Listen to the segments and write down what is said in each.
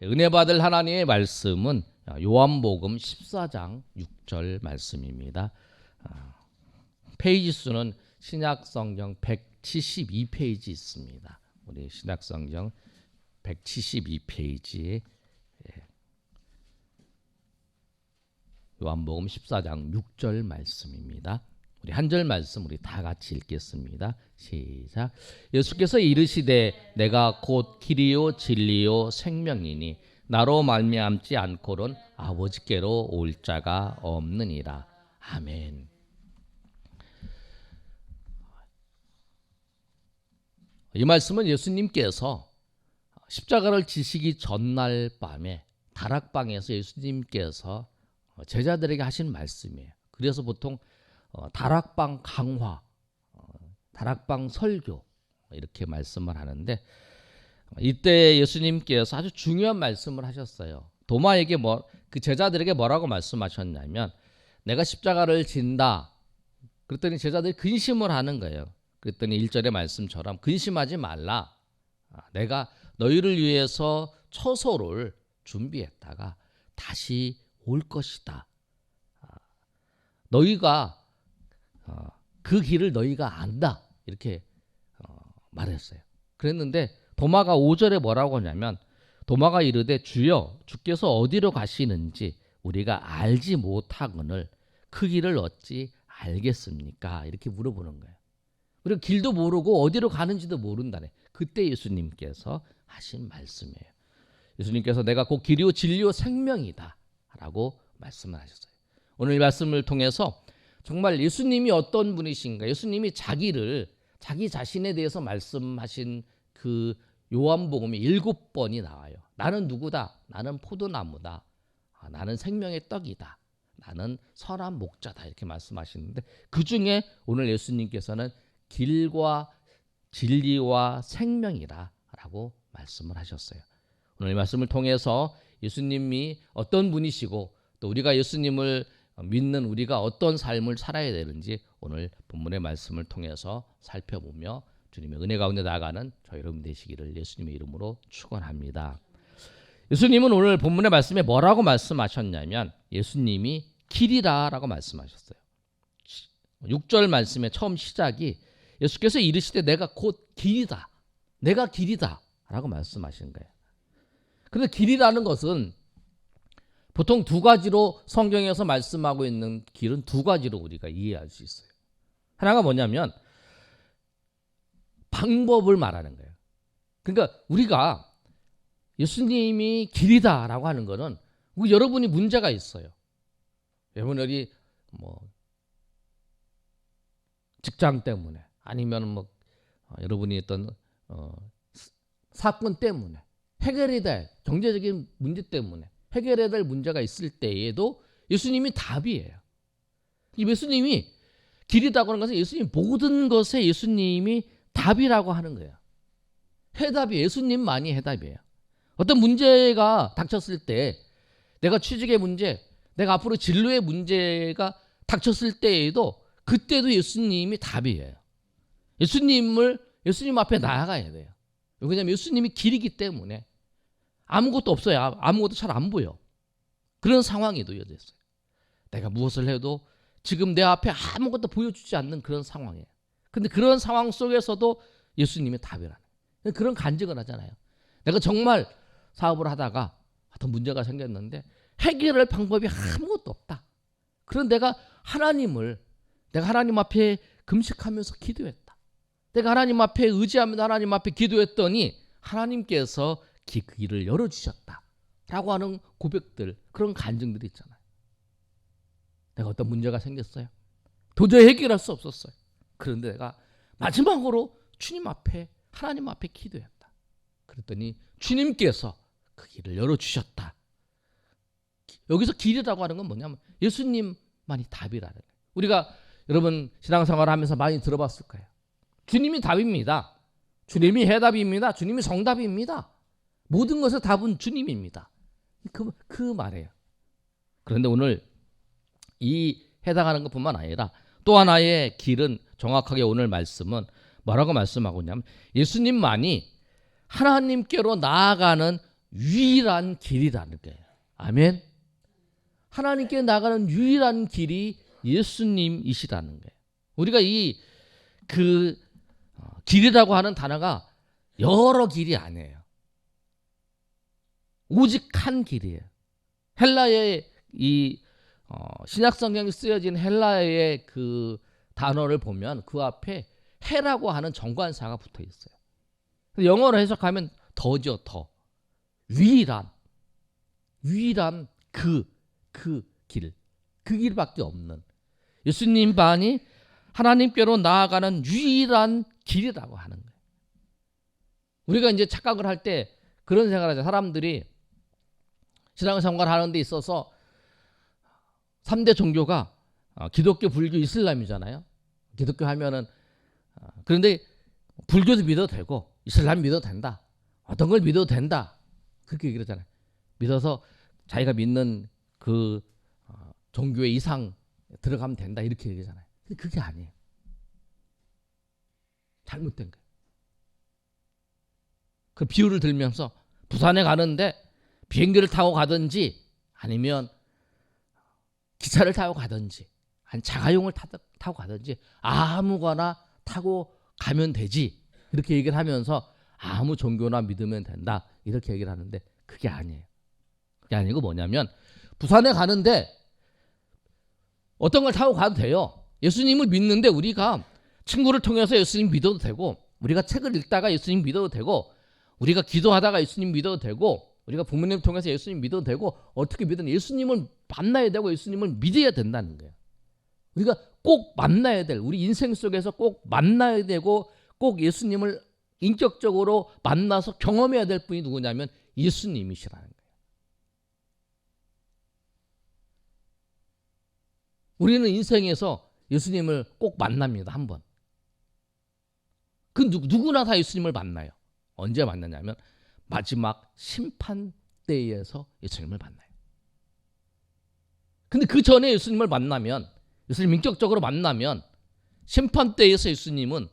은혜 받을 하나님의 말씀은 요한복음 14장 6절 말씀입니다. 페이지 수는 신약성경 172페이지 있습니다. 우리 신약성경 172페이지에 요한복음 14장 6절 말씀입니다. 우리 한 절 말씀 우리 다 같이 읽겠습니다. 시작. 예수께서 이르시되 내가 곧 길이요 진리요 생명이니 나로 말미암지 않고는 아버지께로 올 자가 없느니라. 아멘. 이 말씀은 예수님께서 십자가를 지시기 전날 밤에 다락방에서 예수님께서 제자들에게 하신 말씀이에요. 그래서 보통 다락방 강화, 다락방 설교 이렇게 말씀을 하는데 이때 예수님께서 아주 중요한 말씀을 하셨어요. 도마에게 그 제자들에게 뭐라고 말씀하셨냐면 내가 십자가를 진다. 그랬더니 제자들이 근심을 하는 거예요. 그랬더니 1절의 말씀처럼 근심하지 말라. 내가 너희를 위해서 처소를 준비했다가 다시 올 것이다. 너희가 그 길을 너희가 안다. 이렇게 말했어요. 그랬는데 도마가 5절에 뭐라고 하냐면 도마가 이르되 주여 주께서 어디로 가시는지 우리가 알지 못하거늘 그 길을 어찌 알겠습니까? 이렇게 물어보는 거예요. 우리가 길도 모르고 어디로 가는지도 모른다네. 그때 예수님께서 하신 말씀이에요. 예수님께서 내가 곧 길이요 진리요 생명이다 라고 말씀을 하셨어요. 오늘 이 말씀을 통해서 정말 예수님이 어떤 분이신가, 예수님이 자기 자신에 대해서 말씀하신 그 요한복음이 7번이 나와요. 나는 누구다? 나는 포도나무다. 나는 생명의 떡이다. 나는 선한 목자다. 이렇게 말씀하시는데 그 중에 오늘 예수님께서는 길과 진리와 생명이라 라고 말씀을 하셨어요. 오늘 이 말씀을 통해서 예수님이 어떤 분이시고 또 우리가 예수님을 믿는 우리가 어떤 삶을 살아야 되는지 오늘 본문의 말씀을 통해서 살펴보며 주님의 은혜 가운데 나아가는 저 여러분 되시기를 예수님의 이름으로 축원합니다. 예수님은 오늘 본문의 말씀에 뭐라고 말씀하셨냐면 예수님이 길이라라고 말씀하셨어요. 6절 말씀의 처음 시작이 예수께서 이르시되 내가 곧 길이다. 내가 길이다 라고 말씀하신 거예요. 그런데 길이라는 것은 보통 두 가지로 성경에서 말씀하고 있는 길은 두 가지로 우리가 이해할 수 있어요. 하나가 뭐냐면 방법을 말하는 거예요. 그러니까 우리가 예수님이 길이다라고 하는 것은 여러분이 문제가 있어요. 여러분이 직장 때문에 아니면 여러분이 어떤 사건 때문에 해결해야 될 경제적인 문제 때문에 해결해야 될 문제가 있을 때에도 예수님이 답이에요. 예수님이 길이라고 하는 것은 예수님 모든 것에 예수님이 답이라고 하는 거예요. 해답이 예수님만이 해답이에요. 어떤 문제가 닥쳤을 때 내가 취직의 문제, 내가 앞으로 진로의 문제가 닥쳤을 때에도 그때도 예수님이 답이에요. 예수님 앞에 나아가야 돼요. 왜냐하면 예수님이 길이기 때문에 아무것도 없어요. 아무것도 잘 안 보여. 그런 상황이 놓여졌어요. 내가 무엇을 해도 지금 내 앞에 아무것도 보여주지 않는 그런 상황이에요. 근데 그런 상황 속에서도 예수님의 답이라는 거예요. 그런 간증을 하잖아요. 내가 정말 사업을 하다가 어떤 문제가 생겼는데 해결할 방법이 아무것도 없다. 그런 내가 하나님 앞에 금식하면서 기도했다. 내가 하나님 앞에 의지하면서 하나님 앞에 기도했더니 하나님께서 그 길을 열어주셨다 라고 하는 고백들, 그런 간증들이 있잖아요. 내가 어떤 문제가 생겼어요. 도저히 해결할 수 없었어요. 그런데 내가 마지막으로 하나님 앞에 기도했다. 그랬더니 주님께서 그 길을 열어주셨다. 여기서 길이라고 하는 건 뭐냐면 예수님만이 답이라는 거예요. 우리가 여러분 신앙생활을 하면서 많이 들어봤을 거예요. 주님이 답입니다. 주님이 해답입니다. 주님이 정답입니다. 모든 것의 답은 주님입니다. 그 말이에요. 그런데 오늘 이 해당하는 것뿐만 아니라 또 하나의 길은 정확하게 오늘 말씀은 뭐라고 말씀하고 있냐면 예수님만이 하나님께로 나아가는 유일한 길이라는 거예요. 아멘. 하나님께 나가는 유일한 길이 예수님이시라는 거예요. 우리가 이 길이라고 하는 단어가 여러 길이 아니에요. 오직 한 길이에요. 헬라의 신약 성경에 쓰여진 헬라의 그 단어를 보면 그 앞에 해라고 하는 정관사가 붙어 있어요. 영어로 해석하면 더죠, 더. 유일한 그 길, 그 길밖에 없는 예수님만이 하나님께로 나아가는 유일한 길이라고 하는 거예요. 우리가 이제 착각을 할 때 그런 생각을 하죠. 사람들이 신앙생활을 하는 데 있어서 3대 종교가 기독교, 불교, 이슬람이잖아요. 기독교 하면은 그런데 불교도 믿어도 되고 이슬람 믿어도 된다. 어떤 걸 믿어도 된다. 그렇게 얘기를 하잖아요. 믿어서 자기가 믿는 그 종교의 이상 들어가면 된다. 이렇게 얘기하잖아요. 근데 그게 아니에요. 잘못된 거예요. 그 비유를 들면서 부산에 가는데 비행기를 타고 가든지 아니면 기차를 타고 가든지 아니 자가용을 타고 가든지 아무거나 타고 가면 되지. 이렇게 얘기를 하면서 아무 종교나 믿으면 된다. 이렇게 얘기를 하는데 그게 아니에요. 그게 아니고 뭐냐면 부산에 가는데 어떤 걸 타고 가도 돼요. 예수님을 믿는데 우리가 친구를 통해서 예수님 믿어도 되고 우리가 책을 읽다가 예수님 믿어도 되고 우리가 기도하다가 예수님 믿어도 되고 우리가 부모님 통해서 예수님 믿어도 되고 어떻게 믿든 예수님을 만나야 되고 예수님을 믿어야 된다는 거예요. 우리가 꼭 만나야 될 우리 인생 속에서 꼭 만나야 되고 꼭 예수님을 인격적으로 만나서 경험해야 될 분이 누구냐면 예수님이시라는 거예요. 우리는 인생에서 예수님을 꼭 만납니다. 한 번. 그 누구나 다 예수님을 만나요. 언제 만나냐면 마지막 심판 때에서 예수님을 만나요. 근데 그 전에 예수님을 만나면 예수님 인격적으로 만나면 심판 때에서 예수님은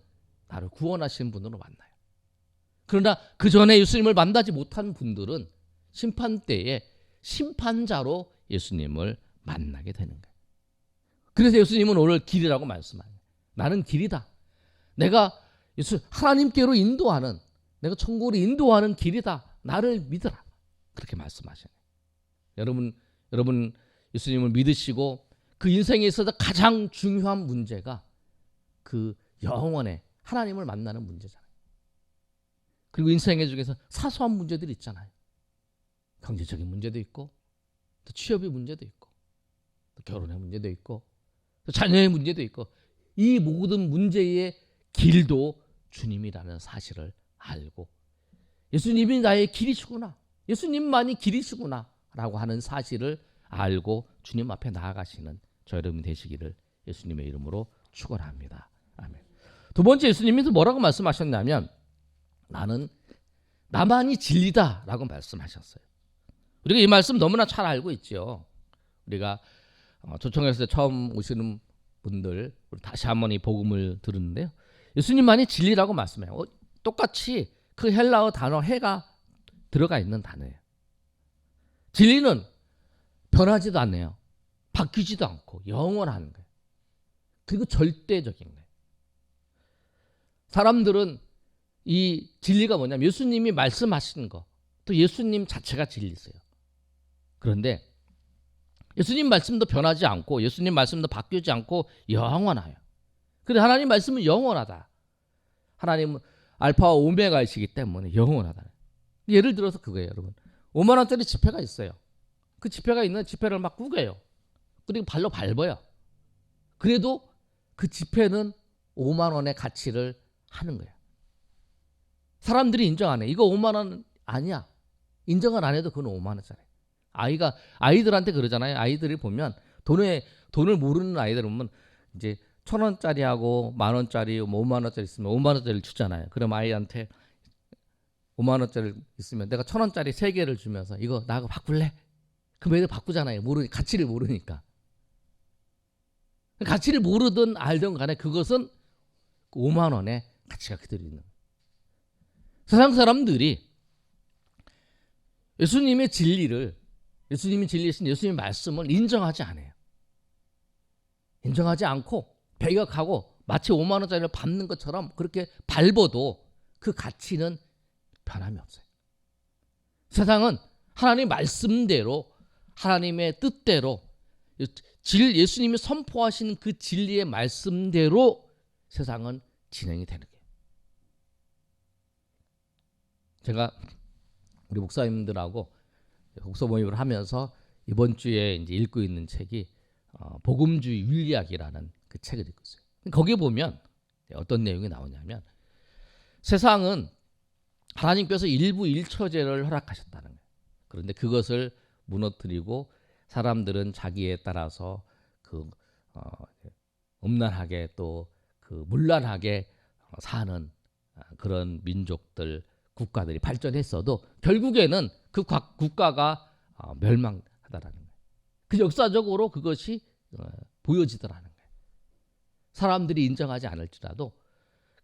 나를 구원하시는 분으로 만나요. 그러나 그 전에 예수님을 만나지 못한 분들은 심판 때에 심판자로 예수님을 만나게 되는 거예요. 그래서 예수님은 오늘 길이라고 말씀하세요. 나는 길이다. 내가 하나님께로 인도하는 내가 천국으로 인도하는 길이다. 나를 믿으라. 그렇게 말씀하시네요. 여러분 예수님을 믿으시고 그 인생에 있어서 가장 중요한 문제가 그 영원의 하나님을 만나는 문제잖아요. 그리고 인생의 중에서 사소한 문제들이 있잖아요. 경제적인 문제도 있고 또 취업의 문제도 있고 또 결혼의 문제도 있고 또 자녀의 문제도 있고 이 모든 문제의 길도 주님이라는 사실을 알고 예수님이 나의 길이시구나. 예수님만이 길이시구나 라고 하는 사실을 알고 주님 앞에 나아가시는 저 여러분 되시기를 예수님의 이름으로 축원합니다. 아멘. 두 번째 예수님이 뭐라고 말씀하셨냐면 나만이 진리다 라고 말씀하셨어요. 우리가 이 말씀 너무나 잘 알고 있죠. 우리가 초청했을 때 처음 오시는 분들 다시 한번 이 복음을 들었는데요. 예수님만이 진리라고 말씀해요. 똑같이 그 헬라어 단어 해가 들어가 있는 단어예요. 진리는 변하지도 않네요. 바뀌지도 않고 영원한 거예요. 그리고 절대적인 거예요. 사람들은 이 진리가 뭐냐면 예수님이 말씀하시는 거, 또 예수님 자체가 진리세요. 그런데 예수님 말씀도 변하지 않고 예수님 말씀도 바뀌지 않고 영원해요. 그런데 하나님 말씀은 영원하다. 하나님은 알파와 오메가이시기 때문에 영원하다. 예를 들어서 그거예요, 여러분. 5만 원짜리 지폐가 있어요. 그 지폐가 있는 지폐를 막 구겨요. 그리고 발로 밟아요. 그래도 그 지폐는 5만 원의 가치를 하는 거예요. 사람들이 인정 안 해. 이거 5만 원 아니야. 인정을 안 해도 그건 5만 원짜리. 아이들한테 그러잖아요. 아이들이 보면 돈을 모르는 아이들 보면 이제 1,000원짜리하고 10,000원짜리, 5만 원짜리 있으면 5만 원짜리를 주잖아요. 그럼 아이한테 5만 원짜리 있으면 내가 1,000원짜리 3개를 주면서 이거 나하고 바꿀래? 그럼 애들 바꾸잖아요. 가치를 모르니까. 가치를 모르든 알든 간에 그것은 5만 원의 가치가 그대로 있는 거예요. 세상 사람들이 예수님의 진리를, 예수님이 진리신 예수님의 말씀을 인정하지 않아요. 인정하지 않고 배격하고 마치 5만 원짜리를 밟는 것처럼 그렇게 밟아도 그 가치는 변함이 없어요. 세상은 하나님의 말씀대로, 하나님의 뜻대로, 예수님이 선포하신 그 진리의 말씀대로 세상은 진행이 되는 거예요. 제가 우리 목사님들하고 목사 모임을 하면서 이번 주에 이제 읽고 있는 책이 복음주의 윤리학이라는 그 책을 읽고 있어요. 거기에 보면 어떤 내용이 나오냐면, 세상은 하나님께서 일부 일처제를 허락하셨다는 거예요. 그런데 그것을 무너뜨리고 사람들은 자기에 따라서 음란하게 또 문란하게 사는 그런 민족들, 국가들이 발전했어도 결국에는 그 국가가 멸망하다라는 거예요. 그 역사적으로 그것이 보여지더라는 거예요. 사람들이 인정하지 않을지라도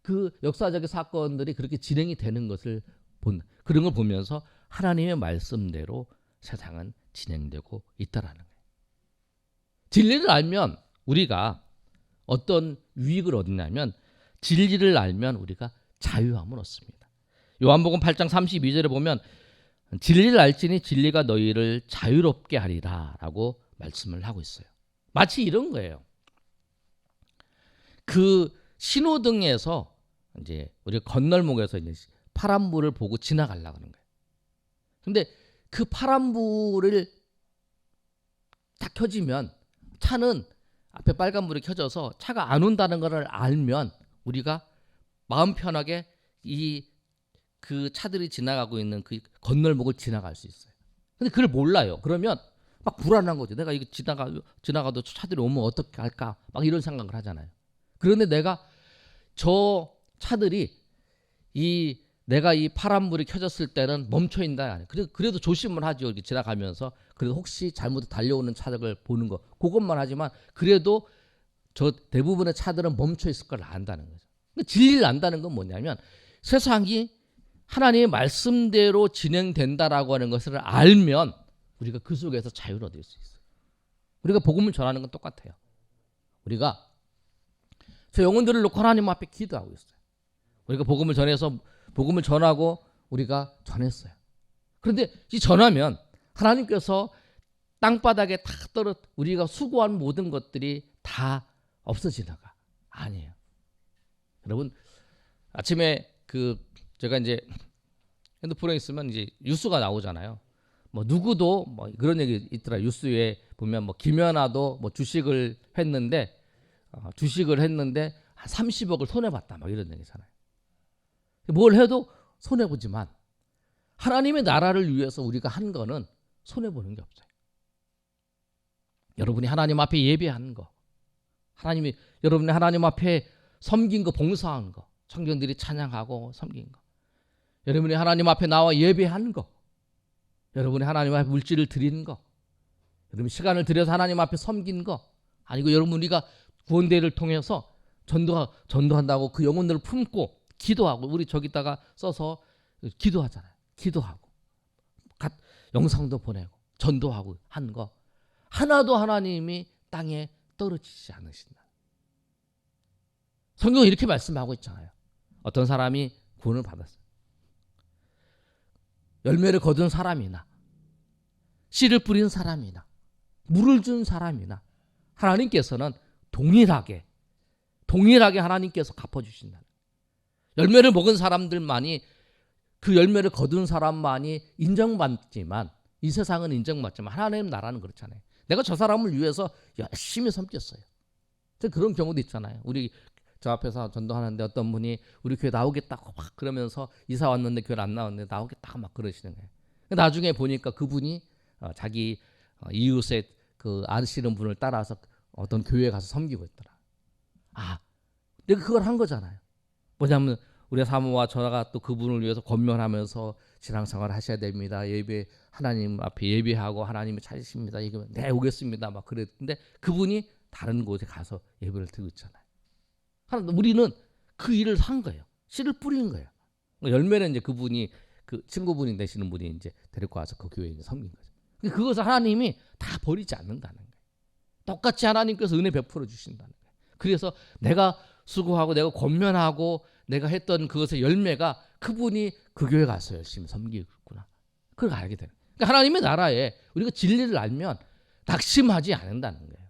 그 역사적인 사건들이 그렇게 진행이 되는 것을 그런 걸 보면서 하나님의 말씀대로 세상은 진행되고 있다라는 거예요. 진리를 알면 우리가 어떤 유익을 얻냐면, 진리를 알면 우리가 자유함을 얻습니다. 요한복음 8장 32절에 보면 진리를 알지니 진리가 너희를 자유롭게 하리라 라고 말씀을 하고 있어요. 마치 이런 거예요. 그 신호등에서 이제 우리가 건널목에서 이제 파란 불을 보고 지나가려고 하는 거예요. 근데 그 파란 불을 딱 켜지면 차는 앞에 빨간 불이 켜져서 차가 안 온다는 것을 알면 우리가 마음 편하게 그 차들이 지나가고 있는 그 건널목을 지나갈 수 있어요. 근데 그걸 몰라요. 그러면 막 불안한 거죠. 내가 이거 지나가도 차들이 오면 어떻게 할까? 막 이런 생각을 하잖아요. 그런데 내가 저 차들이 내가 이 파란불이 켜졌을 때는 멈춰 있다. 그래도 조심을 하죠. 이렇게 지나가면서. 그래도 혹시 잘못 달려오는 차들을 보는 거, 그것만 하지만 그래도 저 대부분의 차들은 멈춰 있을 걸 안다는 거죠. 근데 진리를 안다는 건 뭐냐면, 세상이 하나님의 말씀대로 진행된다라고 하는 것을 알면 우리가 그 속에서 자유를 얻을 수 있어요. 우리가 복음을 전하는 건 똑같아요. 우리가 저 영혼들을 놓고 하나님 앞에 기도하고 있어요. 우리가 복음을 전하고 우리가 전했어요. 그런데 이 전하면 하나님께서 땅바닥에 다 우리가 수고한 모든 것들이 다 없어지나가? 아니에요. 여러분, 아침에 제가 이제 핸드폰에 있으면 이제 뉴스가 나오잖아요. 뭐 누구도 뭐 그런 얘기 있더라. 뉴스에 보면 뭐 김연아도 뭐 주식을 했는데 한 30억을 손해 봤다. 막 이런 얘기잖아요. 뭘 해도 손해 보지만 하나님의 나라를 위해서 우리가 한 거는 손해 보는 게 없어요. 여러분이 하나님 앞에 예배한 거, 여러분이 하나님 앞에 섬긴 거, 봉사한 거, 청년들이 찬양하고 섬긴 거, 여러분이 하나님 앞에 나와 예배한 거, 여러분이 하나님 앞에 물질을 드리는 거, 여러분 시간을 들여서 하나님 앞에 섬긴 거, 아니고 여러분 우리가 구원대회를 통해서 전도한다고 그 영혼들을 품고 기도하고, 우리 저기다가 써서 기도하잖아요. 기도하고 영상도 보내고 전도하고 한 거 하나도 하나님이 땅에 떨어지지 않으신다. 성경은 이렇게 말씀하고 있잖아요. 어떤 사람이 구원을 받았어요. 열매를 거둔 사람이나 씨를 뿌린 사람이나 물을 준 사람이나 하나님께서는 동일하게 하나님께서 갚아주신다. 열매를 먹은 사람들만이, 그 열매를 거둔 사람만이 인정받지만, 이 세상은 인정받지만 하나님 나라는 그렇잖아요. 내가 저 사람을 위해서 열심히 섬겼어요. 그런 경우도 있잖아요. 우리 저 앞에서 전도하는데 어떤 분이 우리 교회 나오겠다고 막 그러면서 이사 왔는데 교회 안 나왔는데 나오겠다고 막 그러시는 거예요. 나중에 보니까 그분이 자기 이웃의 그 아시는 분을 따라서 어떤 교회에 가서 섬기고 있더라. 내가 그걸 한 거잖아요. 뭐냐면 우리 사모와 저가 또 그분을 위해서 권면하면서 신앙생활 하셔야 됩니다. 하나님 앞에 예배하고 하나님을 찾으십니다. 얘기하면 네 오겠습니다. 막 그랬는데 그분이 다른 곳에 가서 예배를 드리고 있잖아요. 우리는 그 일을 한 거예요. 씨를 뿌리는 거예요. 열매는 이제 그분이 그 친구분이 되시는 분이 이제 데리고 와서 그 교회에 섬긴 거죠. 그것을 하나님이 다 버리지 않는다는 거예요. 똑같이 하나님께서 은혜 베풀어 주신다는 거예요. 그래서 내가 수고하고 내가 권면하고 내가 했던 그것의 열매가 그분이 그 교회 가서 열심히 섬기고 있구나. 그걸 알게 되는 거예요. 그러니까 하나님의 나라에 우리가 진리를 알면 낙심하지 않는다는 거예요.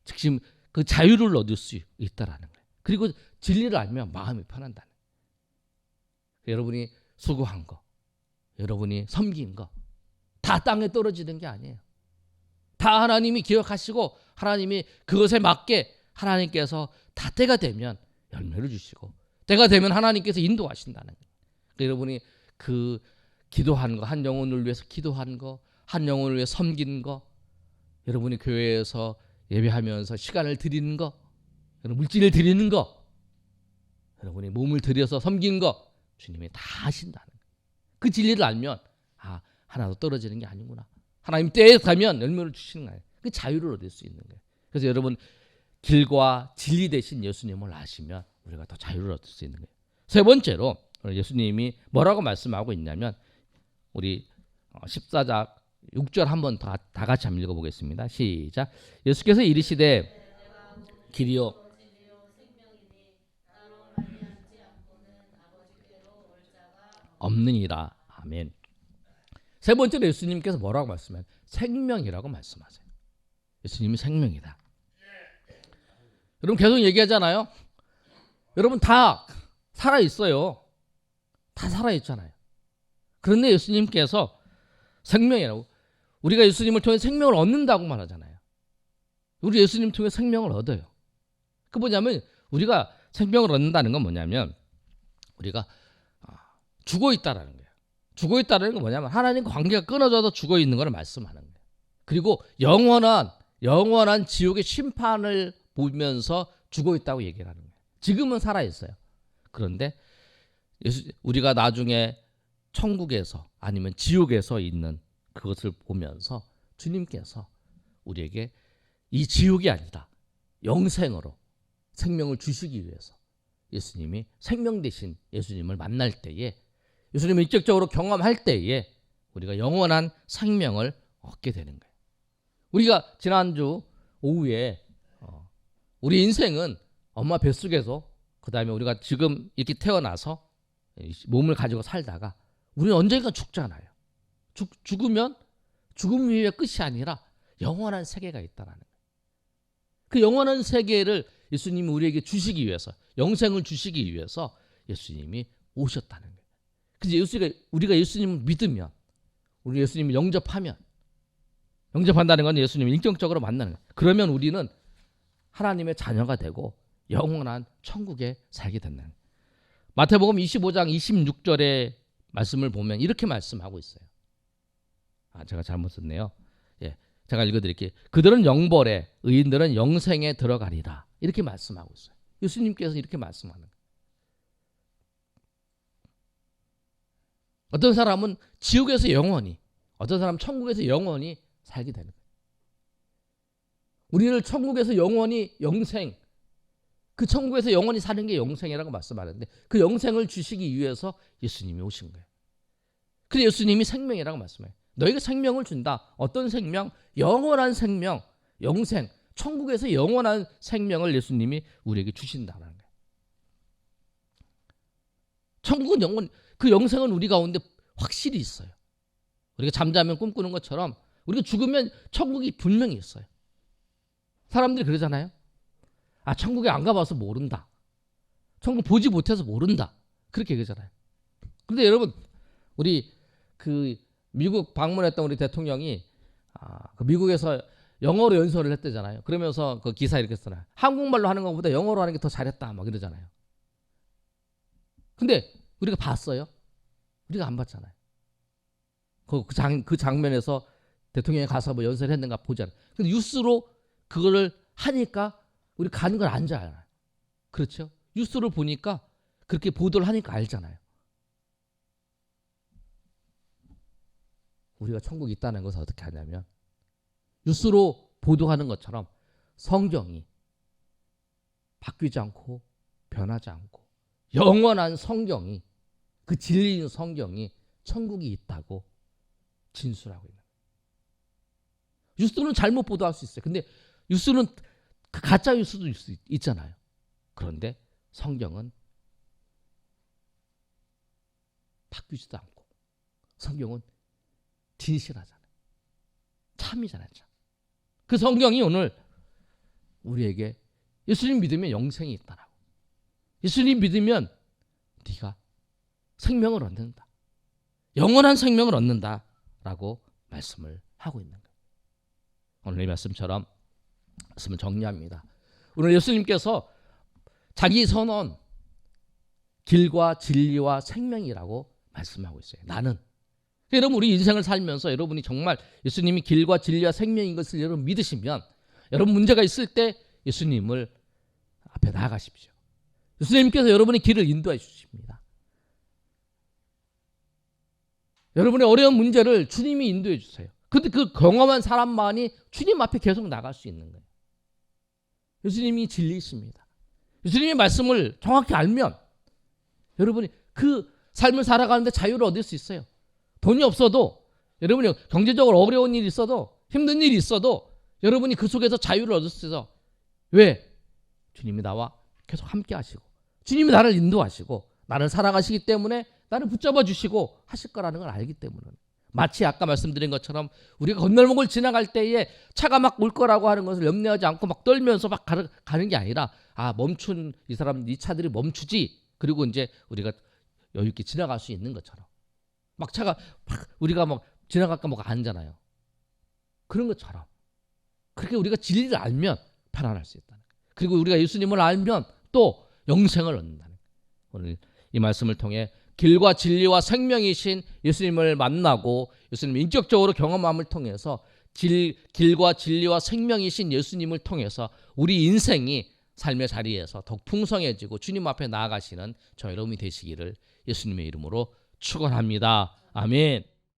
지금 그 자유를 얻을 수 있다라는 거예요. 그리고 진리를 알면 마음이 편한다는 거예요. 여러분이 수고한 거, 여러분이 섬긴 거 다 땅에 떨어지는 게 아니에요. 다 하나님이 기억하시고 하나님이 그것에 맞게 하나님께서 다 때가 되면 열매를 주시고 때가 되면 하나님께서 인도하신다는 거예요. 그러니까 여러분이 그 기도한 거, 한 영혼을 위해서 기도한 거, 한 영혼을 위해 섬긴 거, 여러분이 교회에서 예배하면서 시간을 드리는 거, 물질을 드리는 거, 여러분이 몸을 들여서 섬긴 거 주님이 다 하신다는 거예요. 그 진리를 알면 하나도 떨어지는 게 아니구나. 하나님 때에 가면 열매를 주시는 거예요. 그 자유를 얻을 수 있는 거예요. 그래서 여러분 길과 진리 되신 예수님을 아시면 우리가 더 자유를 얻을 수 있는 거예요. 세 번째로 예수님이 뭐라고 말씀하고 있냐면 우리 14장 6절 한번 다 같이 한번 읽어보겠습니다. 시작. 예수께서 이르시되 길이요 없느니라. 아멘. 세 번째로 예수님께서 뭐라고 말씀해요? 생명이라고 말씀하세요. 예수님이 생명이다. 여러분 계속 얘기하잖아요. 여러분 다 살아있어요. 다 살아있잖아요. 그런데 예수님께서 생명이라고, 우리가 예수님을 통해 생명을 얻는다고 말하잖아요. 우리 예수님 통해 생명을 얻어요. 그 뭐냐면 우리가 생명을 얻는다는 건 뭐냐면 우리가 죽어 있다라는 거예요. 죽어 있다는 건 뭐냐면 하나님과 관계가 끊어져서 죽어 있는 걸 말씀하는 거예요. 그리고 영원한 지옥의 심판을 보면서 죽어 있다고 얘기를 하는 거예요. 지금은 살아 있어요. 그런데 우리가 나중에 천국에서 아니면 지옥에서 있는 그것을 보면서 주님께서 우리에게 이 지옥이 아니라 영생으로 생명을 주시기 위해서 예수님이 생명 되신 예수님을 만날 때에, 예수님을 인격적으로 경험할 때에 우리가 영원한 생명을 얻게 되는 거예요. 우리가 지난주 오후에 우리 인생은 엄마 뱃속에서, 그 다음에 우리가 지금 이렇게 태어나서 몸을 가지고 살다가 우리는 언젠가 죽잖아요. 죽으면 죽음 위에 끝이 아니라 영원한 세계가 있다는 거예요. 그 영원한 세계를 예수님이 우리에게 주시기 위해서, 영생을 주시기 위해서 예수님이 오셨다는 거예요. 그래서 우리가 예수님을 믿으면, 우리 예수님을 영접한다는 건 예수님을 인격적으로 만나는 거예요. 그러면 우리는 하나님의 자녀가 되고 영원한 천국에 살게 된다는 거예요. 마태복음 25장 26절의 말씀을 보면 이렇게 말씀하고 있어요. 제가 잘못 썼네요. 제가 읽어드릴게요. 그들은 영벌에, 의인들은 영생에 들어가리라. 이렇게 말씀하고 있어요. 예수님께서 이렇게 말씀하는 거예요. 어떤 사람은 지옥에서 영원히, 어떤 사람은 천국에서 영원히 살게 되는 거예요. 우리를 천국에서 영원히 영생, 그 천국에서 영원히 사는 게 영생이라고 말씀하는데 그 영생을 주시기 위해서 예수님이 오신 거예요. 그래서 예수님이 생명이라고 말씀해요. 너희가 생명을 준다. 어떤 생명? 영원한 생명, 영생, 천국에서 영원한 생명을 예수님이 우리에게 주신다는 거예요. 천국은 영원, 그 영생은 우리 가운데 확실히 있어요. 우리가 잠자면 꿈꾸는 것처럼 우리가 죽으면 천국이 분명히 있어요. 사람들이 그러잖아요. 천국에 안 가봐서 모른다. 천국 보지 못해서 모른다. 그렇게 얘기하잖아요. 그런데 여러분, 우리 그 미국 방문했던 우리 대통령이 그 미국에서 영어로 연설을 했대잖아요. 그러면서 그 기사 이렇게 써놔요. 한국말로 하는 것보다 영어로 하는 게 더 잘했다. 막 이러잖아요. 근데 우리가 봤어요? 우리가 안 봤잖아요. 그 장면에서 대통령이 가서 뭐 연설을 했는가 보잖아요. 근데 뉴스로 그거를 하니까 우리 가는 걸 안 알아요. 그렇죠? 뉴스를 보니까 그렇게 보도를 하니까 알잖아요. 우리가 천국이 있다는 것을 어떻게 하냐면 뉴스로 보도하는 것처럼 성경이 바뀌지 않고 변하지 않고 영원한 성경이, 그 진리인 성경이 천국이 있다고 진술하고 있는 거예요. 뉴스는 잘못 보도할 수 있어요. 근데 뉴스는 가짜 뉴스도 있잖아요. 그런데 성경은 바뀌지도 않고 성경은 진실하잖아요. 참이잖아요. 참. 그 성경이 오늘 우리에게 예수님 믿으면 영생이 있다라고. 예수님 믿으면 네가 생명을 얻는다. 영원한 생명을 얻는다라고 말씀을 하고 있는 거예요. 오늘 이 말씀처럼 말씀을 정리합니다. 오늘 예수님께서 자기 선언 길과 진리와 생명이라고 말씀하고 있어요. 나는. 여러분 우리 인생을 살면서 여러분이 정말 예수님이 길과 진리와 생명인 것을 여러분 믿으시면 여러분 문제가 있을 때 예수님을 앞에 나아가십시오. 예수님께서 여러분의 길을 인도해 주십니다. 여러분의 어려운 문제를 주님이 인도해 주세요. 근데 그 경험한 사람만이 주님 앞에 계속 나갈 수 있는 거예요. 예수님이 진리이십니다. 예수님의 말씀을 정확히 알면 여러분이 그 삶을 살아가는데 자유를 얻을 수 있어요. 돈이 없어도 여러분이 경제적으로 어려운 일이 있어도 힘든 일이 있어도 여러분이 그 속에서 자유를 얻을 수 있어. 왜? 주님이 나와 계속 함께 하시고 주님이 나를 인도하시고 나를 살아가시기 때문에 나를 붙잡아 주시고 하실 거라는 걸 알기 때문에 마치 아까 말씀드린 것처럼 우리가 건널목을 지나갈 때에 차가 막 올 거라고 하는 것을 염려하지 않고 막 떨면서 막 가는 게 아니라 멈춘 이 사람 이 차들이 멈추지 그리고 이제 우리가 여유 있게 지나갈 수 있는 것처럼 막 차가 막 우리가 막 지나갈까 막 앉잖아요. 그런 것처럼 그렇게 우리가 진리를 알면 편안할 수 있다는 거예요. 그리고 우리가 예수님을 알면 또 영생을 얻는다는 거예요. 오늘 이 말씀을 통해 길과 진리와 생명이신 예수님을 만나고 예수님을 인격적으로 경험함을 통해서 길과 진리와 생명이신 예수님을 통해서 우리 인생이 삶의 자리에서 더 풍성해지고 주님 앞에 나아가시는 저 여러분이 되시기를 예수님의 이름으로 축원합니다. 아멘.